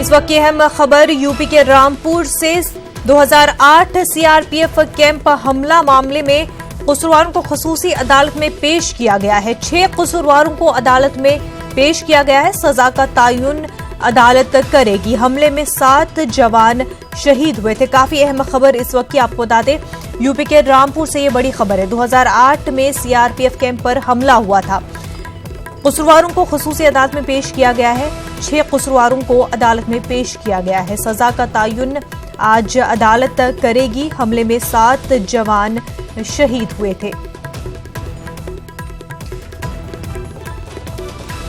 इस वक्त की अहम खबर यूपी के रामपुर से 2008 सीआरपीएफ कैंप हमला मामले में कसूरवारों को खसूसी अदालत में पेश किया गया है। 6 कसूरवारों को अदालत में पेश किया गया है। सजा का तयन अदालत करेगी। हमले में 7 जवान शहीद हुए थे। काफी अहम खबर इस वक्त की आपको बता दें, यूपी के रामपुर से ये बड़ी खबर है। 2008 में सीआरपीएफ कैंप पर हमला हुआ था। कसूरवारों को खसूसी अदालत में पेश किया गया है। 6 कसूरवारों को अदालत में पेश किया गया है। सजा का तयन आज अदालत करेगी। हमले में 7 जवान शहीद हुए थे।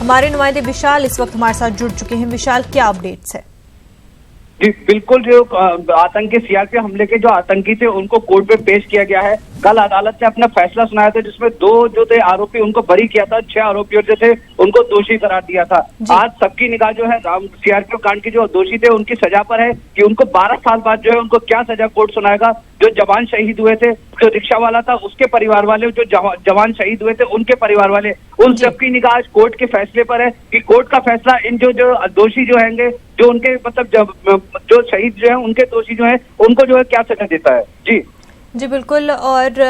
हमारे नुमाइंदे विशाल इस वक्त हमारे साथ जुड़ चुके हैं। विशाल, क्या अपडेट्स है? जी बिल्कुल, जो आतंकी सीआरपीएफ हमले के जो आतंकी थे उनको कोर्ट में पेश किया गया है। कल अदालत ने अपना फैसला सुनाया था, जिसमें 2 जो थे आरोपी उनको बरी किया था, 6 आरोपियों जो थे उनको दोषी करार दिया था। आज सबकी निगाह जो है सीआरपीएफ कांड के जो दोषी थे उनकी सजा पर है कि उनको 12 साल बाद जो है उनको क्या सजा कोर्ट सुनाएगा। जो जवान शहीद हुए थे, जो रिक्शा वाला था उसके परिवार वाले, जो जवान शहीद हुए थे उनके परिवार वाले, उन सबकी निगाह आज कोर्ट के फैसले पर है कि कोर्ट का फैसला इन जो दोषी जो हैंगे, जो उनके मतलब जो शहीद जो है उनके दोषी जो है उनको जो है क्या सजा देता है। जी बिल्कुल। और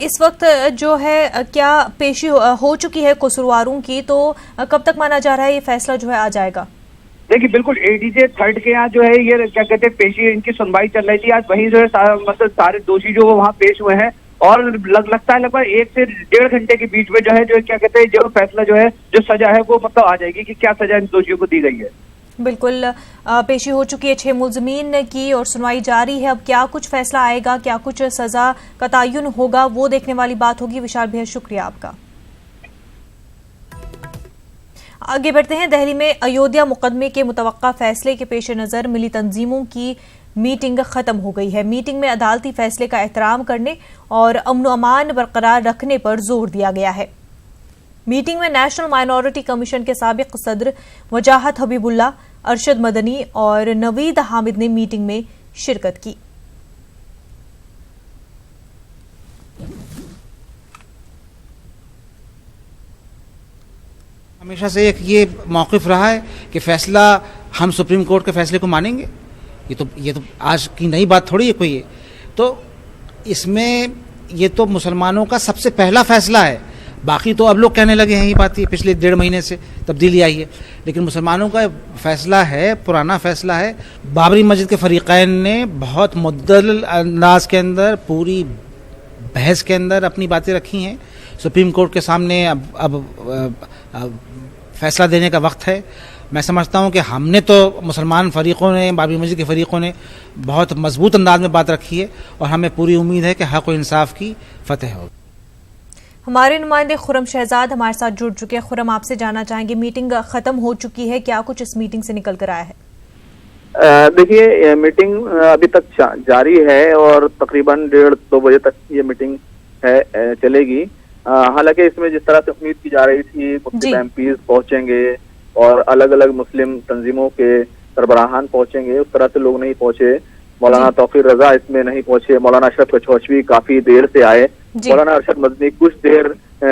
इस वक्त जो है क्या पेशी हो चुकी है कसूरवारों की, तो कब तक माना जा रहा है ये फैसला जो है आ जाएगा? देखिए बिल्कुल, एडीजे 3rd के यहाँ जो है ये क्या कहते हैं पेशी, इनकी सुनवाई चल रही थी। आज वहीं जो है मतलब सारे दोषी जो वहाँ पेश हुए हैं और लगता है लगभग 1 से 1.5 घंटे के बीच में जो है जो क्या कहते हैं जो फैसला जो है जो सजा है वो मतलब आ जाएगी कि क्या सजा इन दोषियों को दी गई है। बिल्कुल, पेशी हो चुकी है 6 मुलजमीन की और सुनवाई जारी है। अब क्या कुछ फैसला आएगा, क्या कुछ सजा का तयन होगा, वो देखने वाली बात होगी। विशाल भैया, शुक्रिया आपका। आगे बढ़ते हैं। दिल्ली में अयोध्या मुकदमे के मुतवक्का फैसले के पेश नज़र मिली तंजीमों की मीटिंग खत्म हो गई है। मीटिंग में अदालती फैसले का एहतराम करने और अमन अमान बरकरार रखने पर जोर दिया गया है। मीटिंग में नेशनल माइनॉरिटी कमीशन के साबिक सदर वजाहत हबीबुल्ला, अरशद मदनी और नवीद हामिद ने मीटिंग में शिरकत की। हमेशा से एक ये मौक़िफ़ रहा है कि फैसला हम सुप्रीम कोर्ट के फैसले को मानेंगे। ये तो आज की नई बात थोड़ी है कोई है। तो इसमें ये तो मुसलमानों का सबसे पहला फैसला है। बाकी तो अब लोग कहने लगे हैं ये बात, ये पिछले 1.5 महीने से तब्दीली आई है, लेकिन मुसलमानों का फैसला है, पुराना फैसला है। बाबरी मस्जिद के फरीक़ैन ने बहुत मुद्दल अंदाज के अंदर, पूरी बहस के अंदर अपनी बातें रखी हैं। सुप्रीम कोर्ट के सामने अब फैसला देने का वक्त है। मैं समझता हूं कि हमने तो मुसलमान फरीक़ों ने, बाबरी मस्जिद के फरीक़ों ने बहुत मजबूत अंदाज में बात रखी है और हमें पूरी उम्मीद है कि हक़ और इंसाफ की फतेह होगी। हमारे नुमाइंदे खुरम शहजाद हमारे साथ जुड़ चुके हैं। खुरम, आपसे जानना चाहेंगे, मीटिंग खत्म हो चुकी है, क्या कुछ इस मीटिंग से निकल कर आया है? देखिए, मीटिंग अभी तक जारी है और तकरीबन 1:30-2 बजे तक ये मीटिंग है चलेगी। हालांकि इसमें जिस तरह से उम्मीद की जा रही थी मुस्लिम एमपीज पहुंचेंगे और अलग अलग मुस्लिम तंजीमों के सरबराहान पहुंचेंगे, उस तरह से लोग नहीं पहुंचे। मौलाना तौफीर रजा इसमें नहीं पहुंचे। मौलाना अशरफ कचौचवी काफी देर से आए। मौलाना अरशद मदनी कुछ देर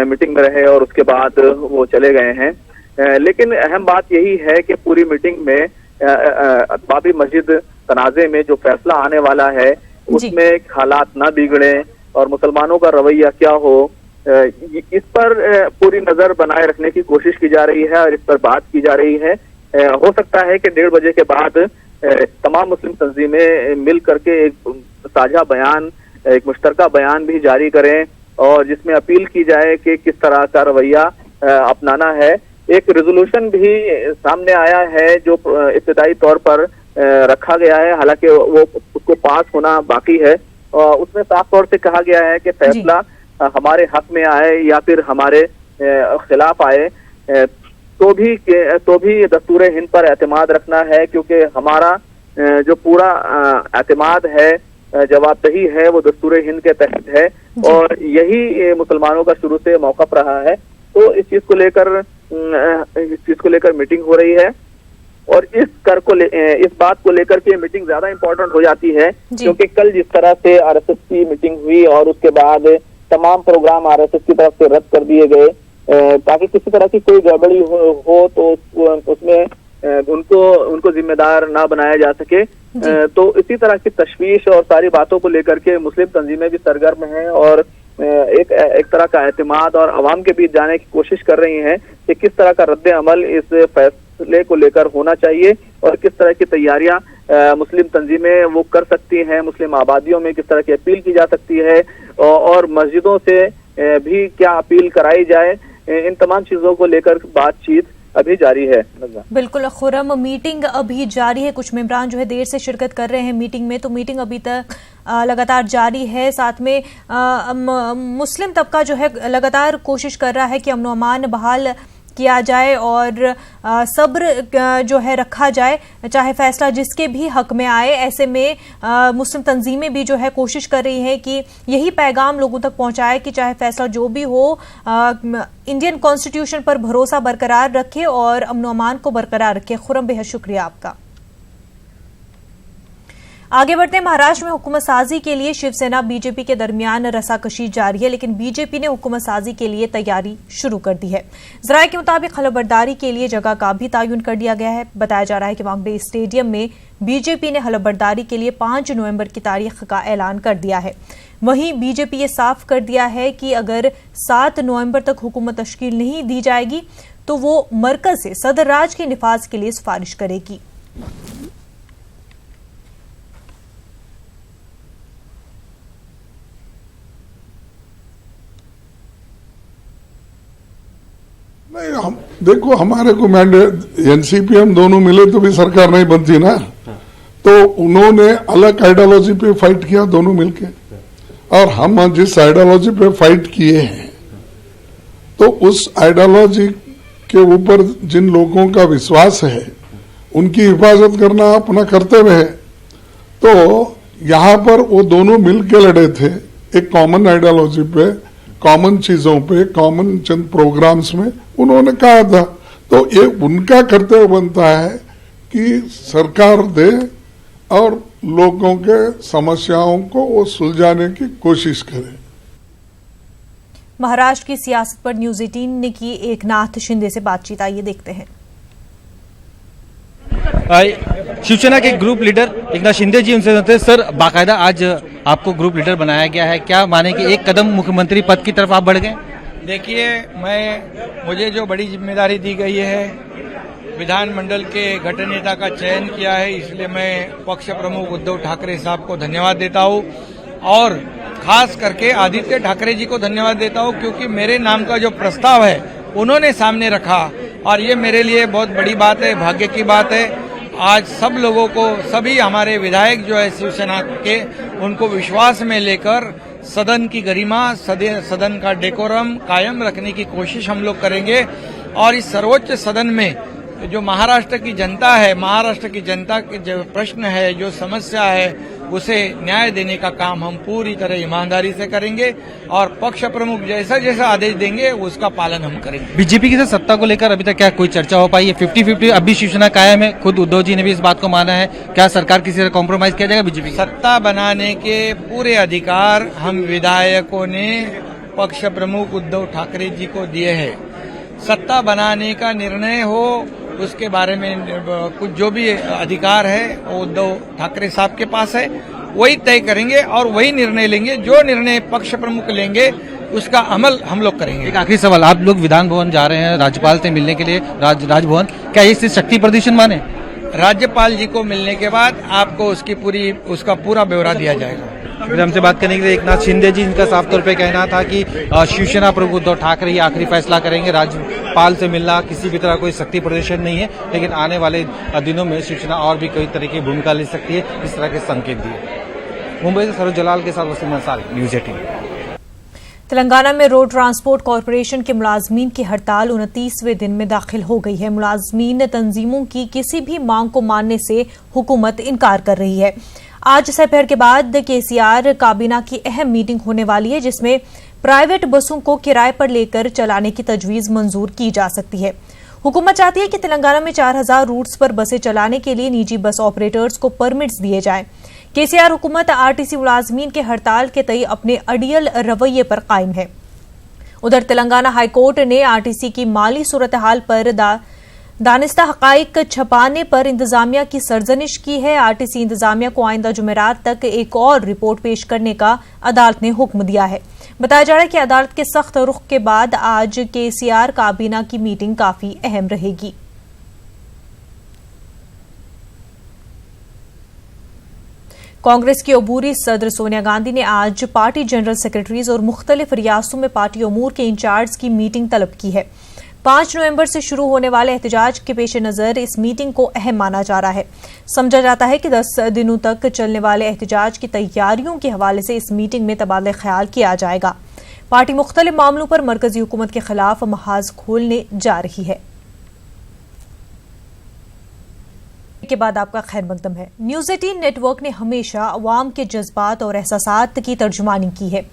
मीटिंग में रहे और उसके बाद वो चले गए हैं। लेकिन अहम बात यही है कि पूरी मीटिंग में बाबरी मस्जिद तनाज़े में जो फैसला आने वाला है उसमें हालात ना बिगड़े और मुसलमानों का रवैया क्या हो, इस पर पूरी नजर बनाए रखने की कोशिश की जा रही है और इस पर बात की जा रही है। हो सकता है कि 1:30 बजे के बाद तमाम मुस्लिम तंजीमें मिल करके एक साझा बयान, एक मुश्तरका बयान भी जारी करें और जिसमें अपील की जाए कि किस तरह का रवैया अपनाना है। एक रेजोल्यूशन भी सामने आया है जो इब्तिदाई तौर पर रखा गया है, हालांकि वो उसको पास होना बाकी है। उसमें साफ तौर से कहा गया है कि फैसला हमारे हक में आए या फिर हमारे खिलाफ आए तो भी दस्तूर हिंद पर एतमाद रखना है, क्योंकि हमारा जो पूरा एतमाद है, जवाबदेही है, वो दस्तूर हिंद के तहत है और यही मुसलमानों का शुरू से मौक़िफ़ रहा है। तो इस चीज को लेकर मीटिंग हो रही है और इस बात को लेकर के मीटिंग ज्यादा इम्पोर्टेंट हो जाती है, क्योंकि कल जिस तरह से आरएसएस की मीटिंग हुई और उसके बाद तमाम प्रोग्राम आरएसएस की तरफ से रद्द कर दिए गए ताकि किसी तरह की कोई गड़बड़ी हो तो उसमें उनको जिम्मेदार ना बनाया जा सके। तो इसी तरह की तशवीश और सारी बातों को लेकर के मुस्लिम तंजीमें भी सरगर्म हैं और एक तरह का एतमाद और अवाम के बीच जाने की कोशिश कर रही हैं कि किस तरह का रद्द अमल इस फैसले को लेकर होना चाहिए और किस तरह की तैयारियां मुस्लिम तंजीमें वो कर सकती हैं, मुस्लिम आबादियों में किस तरह की अपील की जा सकती है और मस्जिदों से भी क्या अपील कराई जाए, इन तमाम चीजों को लेकर बातचीत अभी जारी है। बिल्कुल खुरम, मीटिंग अभी जारी है। कुछ मेंबरान जो है देर से शिरकत कर रहे हैं मीटिंग में, तो मीटिंग अभी तक लगातार जारी है। साथ में मुस्लिम तबका जो है लगातार कोशिश कर रहा है कि अमन अमान बहाल किया जाए और सब्र जो है रखा जाए, चाहे फैसला जिसके भी हक में आए। ऐसे में मुस्लिम तंजीमें भी जो है कोशिश कर रही हैं कि यही पैगाम लोगों तक पहुंचाए कि चाहे फैसला जो भी हो, इंडियन कॉन्स्टिट्यूशन पर भरोसा बरकरार रखे और अमन अमान को बरकरार रखे। खुरम, बेहद शुक्रिया आपका। आगे बढ़ते हैं। महाराष्ट्र में हुकूमत साजी के लिए शिवसेना बीजेपी के दरमियान रसाकशी जारी है, लेकिन बीजेपी ने हुकूमत साजी के लिए तैयारी शुरू कर दी है। जराये के मुताबिक हलफबरदारी के लिए जगह का भी तयन कर दिया गया है। बताया जा रहा है कि वानखेड़े स्टेडियम में बीजेपी ने हलफबरदारी के लिए 5 नवंबर की तारीख का ऐलान कर दिया है। वहीं बीजेपी ये साफ कर दिया है कि अगर 7 नवंबर तक हुकूमत तश्कील नहीं दी जाएगी तो वो मरकज से सदर राज के निफाज के लिए सिफारिश करेगी। नहीं, हम देखो, हमारे को मैंडेट एनसीपी हम दोनों मिले तो भी सरकार नहीं बनती ना। तो उन्होंने अलग आइडियोलॉजी पे फाइट किया दोनों मिलके, और हम जिस आइडियोलॉजी पे फाइट किए हैं तो उस आइडियोलॉजी के ऊपर जिन लोगों का विश्वास है उनकी हिफाजत करना अपना कर्तव्य है। तो यहाँ पर वो दोनों मिलके लड़े थे एक कॉमन आइडियोलॉजी पे, कॉमन चीजों पे, कॉमन चंद प्रोग्राम्स में उन्होंने कहा था। तो ये उनका कर्तव्य बनता है कि सरकार दे और लोगों के समस्याओं को वो सुलझाने की कोशिश करे। महाराष्ट्र की सियासत पर न्यूज 18 ने की एकनाथ शिंदे से बातचीत, आइए देखते हैं। शिवसेना के ग्रुप लीडर एकनाथ शिंदे जी उनसे होते हैं। सर, बाकायदा आज आपको ग्रुप लीडर बनाया गया है, क्या माने कि एक कदम मुख्यमंत्री पद की तरफ आप बढ़ गए? देखिए, मुझे जो बड़ी जिम्मेदारी दी गई है, विधानमंडल के गठन नेता का चयन किया है, इसलिए मैं पक्ष प्रमुख उद्धव ठाकरे साहब को धन्यवाद देता हूं और खास करके आदित्य ठाकरे जी को धन्यवाद देता हूं, क्योंकि मेरे नाम का जो प्रस्ताव है उन्होंने सामने रखा और ये मेरे लिए बहुत बड़ी बात है, भाग्य की बात है। आज सब लोगों को, सभी हमारे विधायक जो है शिवसेना के, उनको विश्वास में लेकर सदन की गरिमा, सदन का डेकोरम कायम रखने की कोशिश हम लोग करेंगे और इस सर्वोच्च सदन में जो महाराष्ट्र की जनता है, महाराष्ट्र की जनता के जो प्रश्न है, जो समस्या है, उसे न्याय देने का काम हम पूरी तरह ईमानदारी से करेंगे और पक्ष प्रमुख जैसा जैसा आदेश देंगे उसका पालन हम करेंगे। बीजेपी की सत्ता को लेकर अभी तक क्या कोई चर्चा हो पाई है? 50-50 अभी शिवसेना कायम है, खुद उद्धव जी ने भी इस बात को माना है। क्या सरकार किसी तरह कॉम्प्रोमाइज किया जाएगा बीजेपी? सत्ता बनाने के पूरे अधिकार हम विधायकों ने पक्ष प्रमुख उद्धव ठाकरे जी को दिए हैं। सत्ता बनाने का निर्णय हो उसके बारे में कुछ जो भी अधिकार है वो उद्धव ठाकरे साहब के पास है, वही तय करेंगे और वही निर्णय लेंगे। जो निर्णय पक्ष प्रमुख लेंगे उसका अमल हम लोग करेंगे। एक आखिरी सवाल, आप लोग विधान भवन जा रहे हैं राज्यपाल से मिलने के लिए, राजभवन, क्या ये शक्ति प्रदर्शन माने? राज्यपाल जी को मिलने के बाद आपको उसका पूरा ब्यौरा दिया जाएगा। फिर हमसे बात करने के लिए एकनाथ शिंदे जी, इनका साफ तौर पे कहना था कि शिवसेना प्रमुख उद्धव ठाकरे ही आखिरी फैसला करेंगे, राज्यपाल से मिलना किसी भी तरह कोई शक्ति प्रदर्शन नहीं है, लेकिन आने वाले दिनों में शिवसेना और भी कई तरह की भूमिका ले सकती है, इस तरह के संकेत दिए। मुंबई से सरोज जलाल के साथ वसीम अंसारी, न्यूज 18। तेलंगाना में रोड ट्रांसपोर्ट कॉरपोरेशन के मुलाजमीन की हड़ताल 29वें दिन में दाखिल हो गई है। मुलाजमीन तंजीमों की किसी भी मांग को मानने से हुकूमत इनकार कर रही है। आज दोपहर के बाद केसीआर काबीना की अहम मीटिंग होने वाली है, जिसमें प्राइवेट बसों को किराए पर लेकर चलाने की तजवीज मंजूर की जा सकती है। हुकूमत चाहती है कि तेलंगाना में 4000 रूट्स पर बसें चलाने के लिए निजी बस ऑपरेटर्स को परमिट्स दिए जाएं। केसीआर हुकूमत आरटीसी मुलाजमीन के हड़ताल के तय अपने अड़ियल रवैये पर कायम है। उधर तेलंगाना हाईकोर्ट ने आरटीसी की माली सूरत हाल पर दानिस्ता हकाइक छपाने पर इंतजामिया की सरजनिश की है। आरटीसी इंतजामिया को आइंदा जुमेरात तक एक और रिपोर्ट पेश करने का अदालत ने हुक्म दिया है। बताया जा रहा है कि अदालत के सख्त रुख के बाद आज केसीआर काबीना की मीटिंग काफी अहम रहेगी। कांग्रेस की अबूरी सदर सोनिया गांधी ने आज पार्टी जनरल सेक्रेटरीज और मुख्तलिफ रियासतों में पार्टी अमूर के इंचार्ज की मीटिंग तलब की है। 5 नवंबर से शुरू होने वाले एहतजाज के पेश नजर इस मीटिंग को अहम माना जा रहा है। समझा जाता है कि 10 दिनों तक चलने वाले एहतजाज की तैयारियों के हवाले से इस मीटिंग में तबादला ख्याल किया जाएगा। पार्टी मुख्तलिफ मामलों पर मरकजी हुकूमत के खिलाफ महाज खोलने जा रही है। के बाद आपका खैर मकदम है। न्यूज़ 18 नेटवर्क ने हमेशा अवाम के जज्बात और एहसासात की तर्जुमानी की है,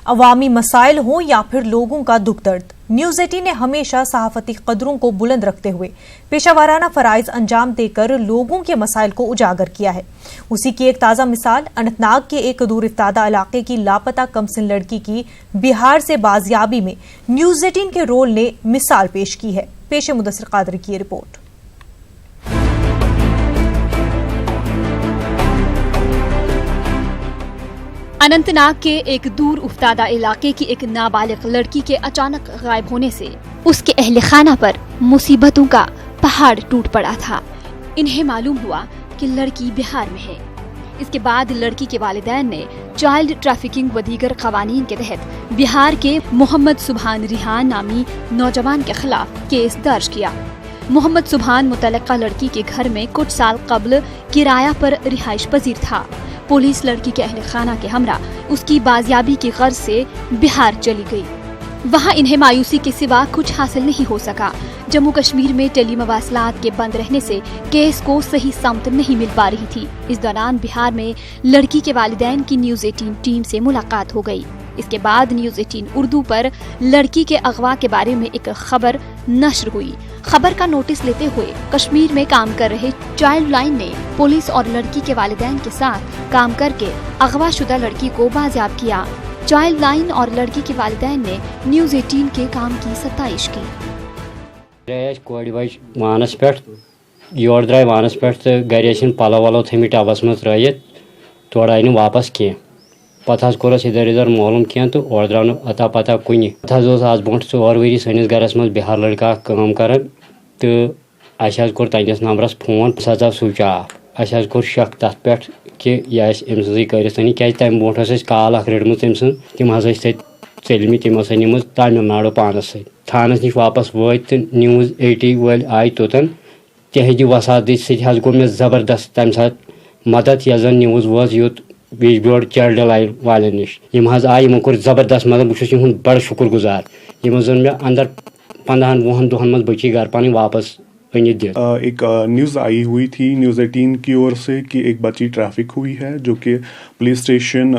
अवामी मसाइल हो या फिर लोगों का दुख दर्द। न्यूज़ 18 ने हमेशा सहाफती कदरों को बुलंद रखते हुए पेशावाराना फराइज अंजाम देकर लोगों के मसाइल को उजागर किया है। उसी की एक ताज़ा मिसाल अनंतनाग के एक दूर इफ्तादा इलाके की लापता कमसिन लड़की की बिहार से बाजियाबी में न्यूज़ 18 के रोल ने मिसाल पेश की है। पेश मुदस्सिर कादरी की रिपोर्ट। अनंतनाग के एक दूर उफ्तादा इलाके की एक नाबालिग लड़की के अचानक गायब होने से उसके अहले खाना पर मुसीबतों का पहाड़ टूट पड़ा था। इन्हें मालूम हुआ कि लड़की बिहार में है। इसके बाद लड़की के वालिदैन ने चाइल्ड ट्रैफिकिंग व दीगर कवानीन के तहत बिहार के मोहम्मद सुभान रिहान नामी नौजवान के खिलाफ केस दर्ज किया। मोहम्मद सुभान मुतलका लड़की के घर में कुछ साल कबल किराया पर रिहाइश पजीर था। पुलिस लड़की के अहले खाना के हमरा उसकी बाजियाबी की गर्ज से बिहार चली गई। वहां इन्हें मायूसी के सिवा कुछ हासिल नहीं हो सका। जम्मू कश्मीर में टेली मवासलात के बंद रहने से केस को सही समत नहीं मिल पा रही थी। इस दौरान बिहार में लड़की के वालिदैन की न्यूज़ 18 टीम से मुलाकात हो गई। इसके बाद न्यूज़ 18 उर्दू पर लड़की के अगवा के बारे में एक खबर नश्र हुई। खबर का नोटिस लेते हुए कश्मीर में काम कर रहे चाइल्ड लाइन ने पुलिस और लड़की के वालिदैन के साथ काम करके अगवाशुदा लड़की को बाजियाब किया। चाइल्ड लाइन और लड़की के वालिदैन ने न्यूज़ 18 के काम की सताइश की। वानस पे योर द्राय वानस पे तो गर पलो वलो थमित टबस मज त्रित तोड़ आई वापस कह पत कोरस इधर इधर मालूम कह तो और द्राव अता पता कुन आज ब्रो 4 वरी सनिस गरस मज बिहार लड़का काम कर तो कोर तंदिस नंबरस फोन सजा स्विच ऑफ अस कोर शक तथ पे कि यह अम सजी करिस क्या तम ब्रो कॉल रटम तम सम चलम तमो सन तमिलनाडु पानस सत थानस नश वापस वत तो न्यूज़ 18 वाल आय तोतन तहज वसात सह गो मे जबरदस्त तम सात मदद यह जन न्यूज़ वोज यूत बिजबोर्ड चाइल्ड लाइन वाले नश आय यमो कोर जबरदस्त मदद बहुत बड़ शुक्र गुजार यमो जन मे अंदर 15-20 दोहन मज बची घर पानी वापस एक न्यूज़ आई हुई थी न्यूज़ 18 की ओर से कि एक बच्ची ट्रैफिक हुई है जो कि पुलिस स्टेशन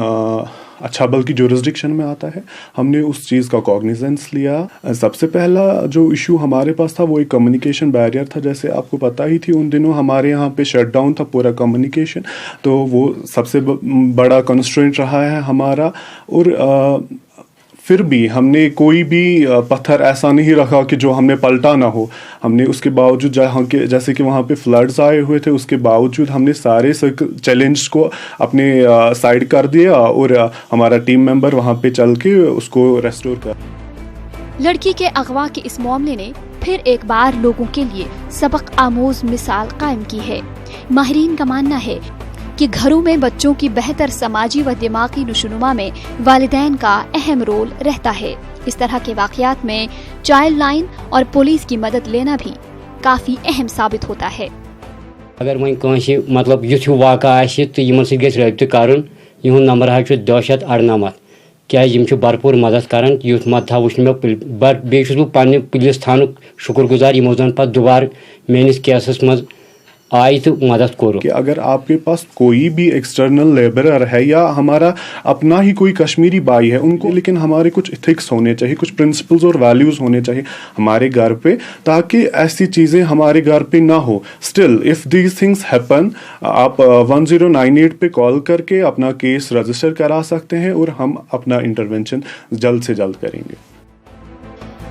अच्छाबल की जुरिस्डिक्शन में आता है। हमने उस चीज़ का कॉग्निजेंस लिया। सबसे पहला जो इशू हमारे पास था वो एक कम्युनिकेशन बैरियर था। जैसे आपको पता ही थी उन दिनों हमारे यहाँ पे शटडाउन था पूरा कम्युनिकेशन, तो वो सबसे बड़ा कंस्ट्रेंट रहा है हमारा। और फिर भी हमने कोई भी पत्थर ऐसा नहीं रखा कि जो हमने पलटा ना हो। हमने उसके बावजूद जहाँ के जैसे कि वहाँ पे फ्लड्स आए हुए थे उसके बावजूद हमने सारे चैलेंज को अपने साइड कर दिया और हमारा टीम मेंबर वहाँ पे चल के उसको रेस्टोर कर। लड़की के अगवा के इस मामले ने फिर एक बार लोगों के लिए सबक आमोज मिसाल कायम की है। माहिरीन का मानना है कि घरों में बच्चों की बेहतर समाजी व दिमागी नुशनुमा में वालिदैन का अहम रोल रहता है। इस तरह के वाक़यात में चाइल्ड लाइन और पुलिस की मदद लेना भी काफी अहम साबित होता है। अगर वह मतलब युथ वाक़ा तो यमन सत रब्त कर नंबर 298 क्या भरपूर मदद कर युथ मत वुच मे बेस पे पुलिस थानुक शुक्र गुजार यमो जन पे दोबार मेनिस केसस मज आई तो मदद करो। कि अगर आपके पास कोई भी एक्सटर्नल लेबरर है या हमारा अपना ही कोई कश्मीरी भाई है उनको, लेकिन हमारे कुछ इथिक्स होने चाहिए, कुछ प्रिंसिपल्स और वैल्यूज होने चाहिए हमारे घर पे, ताकि ऐसी चीजें हमारे घर पे ना हो। Still if these things happen आप 1098 पे कॉल करके अपना केस रजिस्टर करा सकते हैं और हम अपना इंटरवेंशन जल्द से जल्द करेंगे।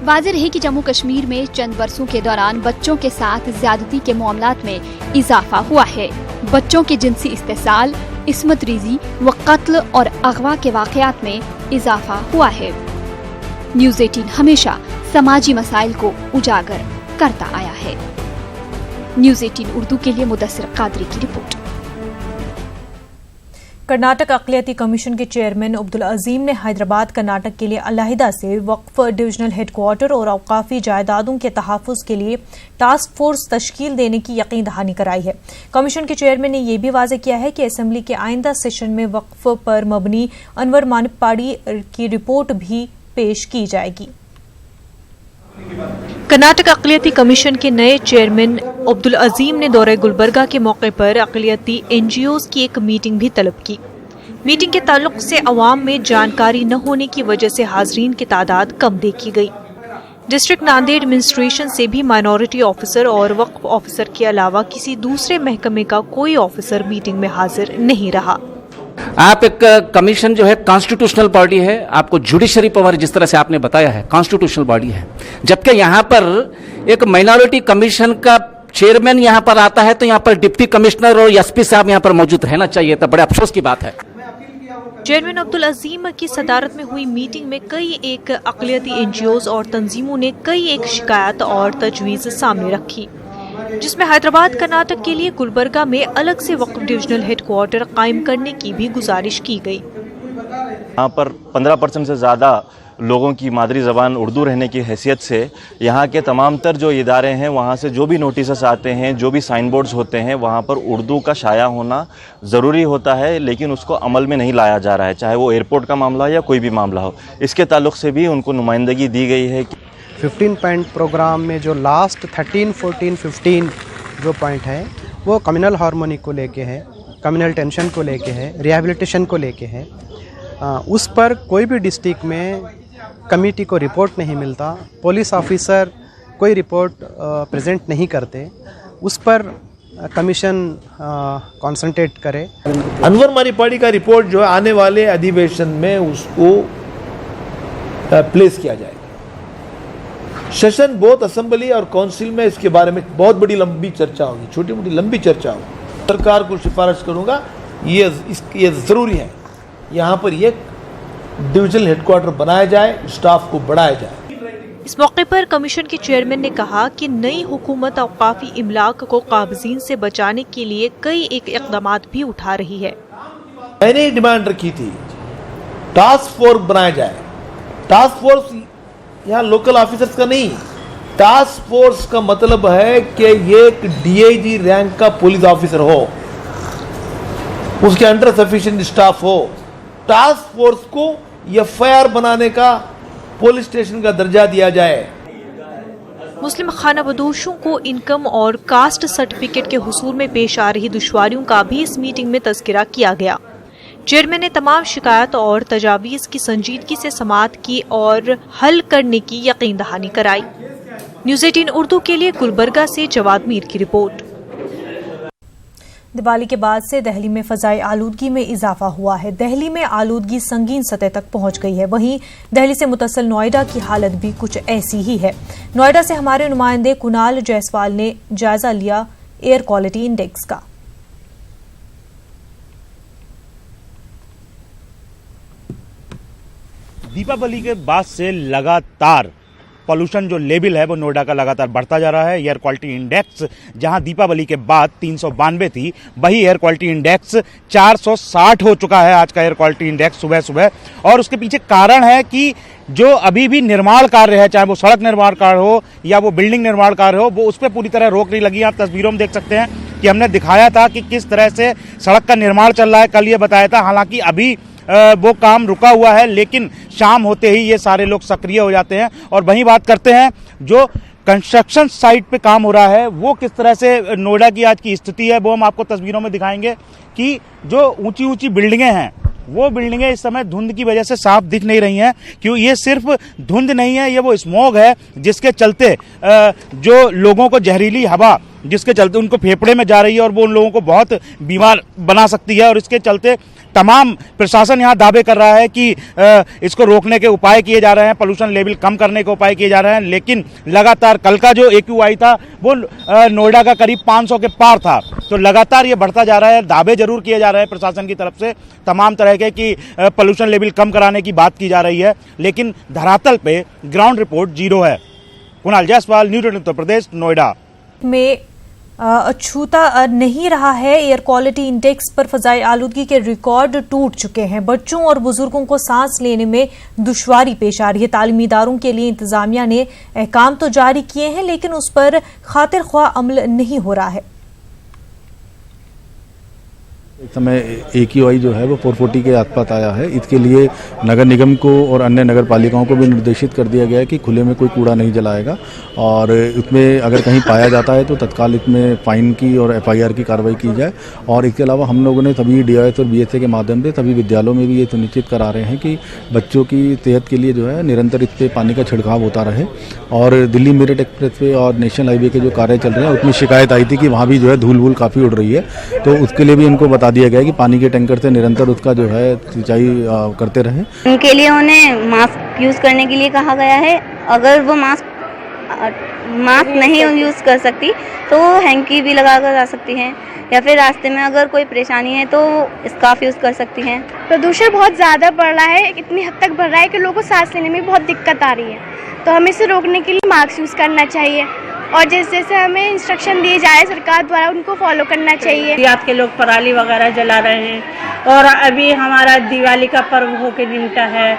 वाज़ेह रहे कि जम्मू कश्मीर में चंद वर्षों के दौरान बच्चों के साथ ज्यादती के मामलात में इजाफा हुआ है। बच्चों के जिनसी इस्तेसाल, इस्मत रेजी व कत्ल और अगवा के वाकयात में इजाफा हुआ है। न्यूज़ 18 हमेशा समाजी मसाइल को उजागर करता आया है। न्यूज़ 18 उर्दू के लिए मुदस्सिर कादरी की रिपोर्ट। कर्नाटक अक़लियती कमीशन के चेयरमैन अब्दुल अजीम ने हैदराबाद कर्नाटक के लिए अलहदा से वक्फ डिविजनल हेडक्वार्टर और अवकाफी जायदादों के तहफ़्फ़ुज़ के लिए टास्क फोर्स तश्कील देने की यकीन दहानी कराई है। कमीशन के चेयरमैन ने यह भी वाज़ेह किया है कि असम्बली के आइंदा सेशन में वक्फ पर मबनी अनवर मानिकपाड़ी की रिपोर्ट भी पेश की जाएगी। कर्नाटक अक़लियती कमीशन के नए चेयरमैन अब्दुल अजीम ने दौरे गुलबर्गा के मौके पर अक़लियती NGOs की एक मीटिंग भी तलब की। मीटिंग के ताल्लुक से अवाम में जानकारी न होने की वजह से हाज़रीन की तादाद कम देखी गई। डिस्ट्रिक्ट नांदेड़ एडमिनिस्ट्रेशन से भी माइनॉरिटी ऑफिसर और वक्फ ऑफिसर के अलावा किसी दूसरे महकमे का कोई ऑफिसर मीटिंग में हाजिर नहीं रहा। आप एक कमीशन जो है कॉन्स्टिट्यूशनल बॉडी है, आपको जुडिशरी पावर जिस तरह से आपने बताया है कॉन्स्टिट्यूशनल बॉडी है, जबकि यहाँ पर एक माइनॉरिटी कमीशन का चेयरमैन यहाँ पर आता है तो यहाँ पर डिप्टी कमिश्नर और SP साहब यहाँ पर मौजूद रहना चाहिए था। बड़े अफसोस की बात है। चेयरमैन अब्दुल अजीम की सदारत में हुई मीटिंग में कई एक अक़लियती NGOs और तंजीमों ने कई एक शिकायत और तजवीज़ सामने रखी, जिसमें हैदराबाद कर्नाटक के लिए गुलबर्गा में अलग से वक्फ डिविजनल हेडक्वार्टर कायम करने की भी गुजारिश की गई। यहाँ पर 15% से ज़्यादा लोगों की मादरी ज़बान उर्दू रहने की हैसियत से यहाँ के तमाम तर जो इदारे हैं वहाँ से जो भी नोटिस आते हैं, जो भी साइन बोर्ड्स होते हैं, वहाँ पर उर्दू का शाया होना ज़रूरी होता है, लेकिन उसको अमल में नहीं लाया जा रहा है, चाहे वो एयरपोर्ट का मामला हो या कोई भी मामला हो। इसके ताल्लुक़ से भी उनको नुमाइंदगी दी गई है कि 15 पॉइंट प्रोग्राम में जो लास्ट 13, 14, 15 जो पॉइंट है वो कम्युनल हार्मोनी को लेके है, कम्युनल टेंशन को लेके है, रिहैबिलिटेशन को लेके है। उस पर कोई भी डिस्ट्रिक्ट में कमेटी को रिपोर्ट नहीं मिलता, पुलिस ऑफिसर कोई रिपोर्ट प्रेजेंट नहीं करते, उस पर कमीशन कंसंट्रेट करे। अनवर मानिकपाड़ी का रिपोर्ट जो है आने वाले अधिवेशन में उसको प्लेस किया जाएगा। सेशन बोथ असेंबली और काउंसिल में इसके बारे में बहुत बड़ी लंबी चर्चा होगी, छोटी मोटी लंबी चर्चा होगी। सरकार को सिफारिश करूंगा, ये ज़रूरी है यहाँ पर ये डिविजनल हेडक्वार्टर बनाया जाए, स्टाफ को बढ़ाया जाए। इस मौके पर कमीशन के चेयरमैन ने कहा कि नई हुकूमत अवकाफी इमलाक को काबजीन से बचाने के लिए कई एक इक़दामात भी उठा रही है। मैंने डिमांड रखी थी टास्क फोर्स बनाया जाए। टास्क फोर्स यहाँ लोकल ऑफिसर्स का नहीं, टास्क फोर्स का मतलब है कि ये एक DIG रैंक का पुलिस ऑफिसर हो, उसके अंडर सफिशिएंट स्टाफ हो। टास्क फोर्स को FIR बनाने का पुलिस स्टेशन का दर्जा दिया जाए। मुस्लिम खानाबदोशों को इनकम और कास्ट सर्टिफिकेट के हुसूल में पेश आ रही दुश्वारियों का भी इस मीटिंग में तज़किरा किया गया। चेयरमैन ने तमाम शिकायत और तजावीज़ की संजीदगी से समाअत की और हल करने की यकीन दहानी कराई। न्यूज़ 18 उर्दू के लिए गुलबर्गा से जवाद मीर की रिपोर्ट। दिवाली के बाद से दिल्ली में फ़ज़ाई आलूदगी में इजाफा हुआ है। दिल्ली में आलूदगी संगीन सतह तक पहुंच गई है। वहीं दिल्ली से मुतसिल नोएडा की हालत भी कुछ ऐसी ही है। नोएडा से हमारे नुमाइंदे कुणाल जायसवाल ने जायजा लिया एयर क्वालिटी इंडेक्स का। दीपावली के बाद से लगातार पॉल्यूशन जो लेवल है वो नोएडा का लगातार बढ़ता जा रहा है। एयर क्वालिटी इंडेक्स जहां दीपावली के बाद 392 थी, वही एयर क्वालिटी इंडेक्स 460 हो चुका है आज का एयर क्वालिटी इंडेक्स सुबह सुबह। और उसके पीछे कारण है कि जो अभी भी निर्माण कार्य है, चाहे वो सड़क निर्माण कार्य हो या वो बिल्डिंग निर्माण कार्य हो, वो उस पर पूरी तरह रोक नहीं लगी। आप तस्वीरों में देख सकते हैं कि हमने दिखाया था कि किस तरह से सड़क का निर्माण चल रहा है, कल ये बताया था। हालांकि अभी वो काम रुका हुआ है, लेकिन शाम होते ही ये सारे लोग सक्रिय हो जाते हैं। और वहीं बात करते हैं जो कंस्ट्रक्शन साइट पे काम हो रहा है वो किस तरह से नोएडा की आज की स्थिति है, वो हम आपको तस्वीरों में दिखाएंगे कि जो ऊंची ऊंची बिल्डिंगें हैं वो बिल्डिंगें इस समय धुंध की वजह से साफ दिख नहीं रही हैं। क्यों? ये सिर्फ धुंध नहीं है, ये वो स्मॉग है जिसके चलते जो लोगों को जहरीली हवा जिसके चलते उनको फेफड़े में जा रही है और वो उन लोगों को बहुत बीमार बना सकती है। और इसके चलते तमाम प्रशासन यहाँ दावे कर रहा है कि इसको रोकने के उपाय किए जा रहे हैं, पोल्यूशन लेवल कम करने के उपाय किए जा रहे हैं, लेकिन लगातार कल का जो AQI था वो नोएडा का करीब 500 के पार था। तो लगातार ये बढ़ता जा रहा है। दावे जरूर किए जा रहे हैं प्रशासन की तरफ से तमाम तरह के कि पोल्यूशन लेवल कम कराने की बात की जा रही है, लेकिन धरातल पे ग्राउंड रिपोर्ट जीरो है। कुणाल जायसवाल, न्यूज़ 18 उत्तर प्रदेश, नोएडा। में अछूता नहीं रहा है। एयर क्वालिटी इंडेक्स पर फजाई आलूदगी के रिकॉर्ड टूट चुके हैं। बच्चों और बुजुर्गों को सांस लेने में दुश्वारी पेश आ रही है। तालीमी इदारों के लिए इंतजामिया ने अहकाम तो जारी किए हैं, लेकिन उस पर खातिर ख्वाह अमल नहीं हो रहा है। इस समय AQI जो है वो 440 के आसपास आया है। इसके लिए नगर निगम को और अन्य नगर पालिकाओं को भी निर्देशित कर दिया गया है कि खुले में कोई कूड़ा नहीं जलाएगा, और इसमें अगर कहीं पाया जाता है तो तत्काल इसमें फाइन की और FIR की कार्रवाई की जाए। और इसके अलावा हम लोगों ने सभी DIS और BSA के माध्यम से सभी विद्यालयों में भी ये सुनिश्चित करा रहे हैं कि बच्चों की सेहत के लिए जो है निरंतर इस पर पानी का छिड़काव होता रहे। और दिल्ली मेरठ एक्सप्रेस वे और नेशनल हाईवे के जो कार्य चल रहे हैं उसमें शिकायत आई थी कि वहाँ भी जो है धूल वूल काफ़ी उड़ रही है, तो उसके लिए भी इनको बता दिया गया कि पानी के टैंकर से निरंतर उसका जो है सिंचाई करते रहें। उनके लिए उन्हें मास्क यूज़ करने के लिए कहा गया है। अगर वो मास्क नहीं यूज़ कर सकती तो हैंकी भी लगा कर जा सकती हैं, या फिर रास्ते में अगर कोई परेशानी है तो स्कार्फ यूज़ कर सकती हैं। प्रदूषण बहुत ज़्यादा बढ़ रहा है, इतनी हद तक बढ़ रहा है कि लोगों को सांस लेने में बहुत दिक्कत आ रही है। तो हमें इसे रोकने के लिए मास्क यूज़ करना चाहिए, और जैसे जैसे हमें इंस्ट्रक्शन दिए जाए सरकार द्वारा उनको फॉलो करना चाहिए। देहात के लोग पराली वगैरह जला रहे हैं, और अभी हमारा दिवाली का पर्व होके निमटा है,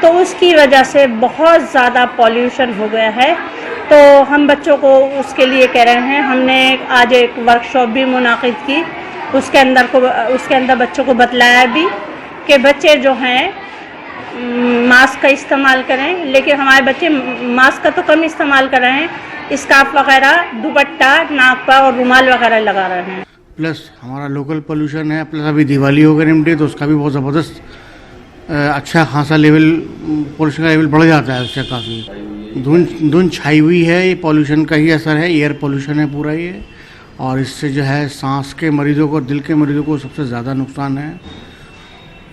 तो उसकी वजह से बहुत ज़्यादा पॉल्यूशन हो गया है। तो हम बच्चों को उसके लिए कह रहे हैं, हमने आज एक वर्कशॉप भी मुनाकिद की, उसके अंदर बच्चों को बतलाया भी कि बच्चे जो हैं मास्क का इस्तेमाल करें, लेकिन हमारे बच्चे मास्क का तो कम इस्तेमाल कर रहे हैं, स्कार्फ वगैरह, दुपट्टा नाक पर और रुमाल वगैरह लगा रहे हैं। प्लस हमारा लोकल पोल्यूशन है, प्लस अभी दिवाली हो गई निमटी, तो उसका भी बहुत ज़बरदस्त अच्छा खासा लेवल पोल्यूशन का लेवल बढ़ जाता है उससे काफ़ी। धुंध छाई हुई है, ये पोल्यूशन का ही असर है, एयर पोल्यूशन है पूरा ये, और इससे जो है सांस के मरीजों को, दिल के मरीजों को सबसे ज़्यादा नुकसान है।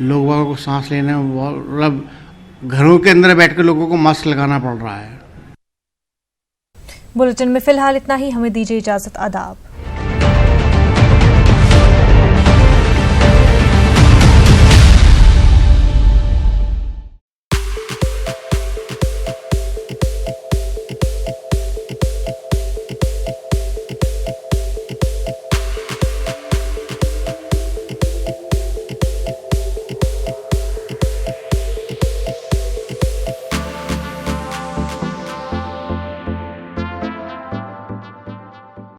लोगों को सांस लेने में मतलब घरों के अंदर बैठ कर लोगों को मास्क लगाना पड़ रहा है। बुलेटिन में फिलहाल इतना ही, हमें दीजिए इजाजत। आदाब।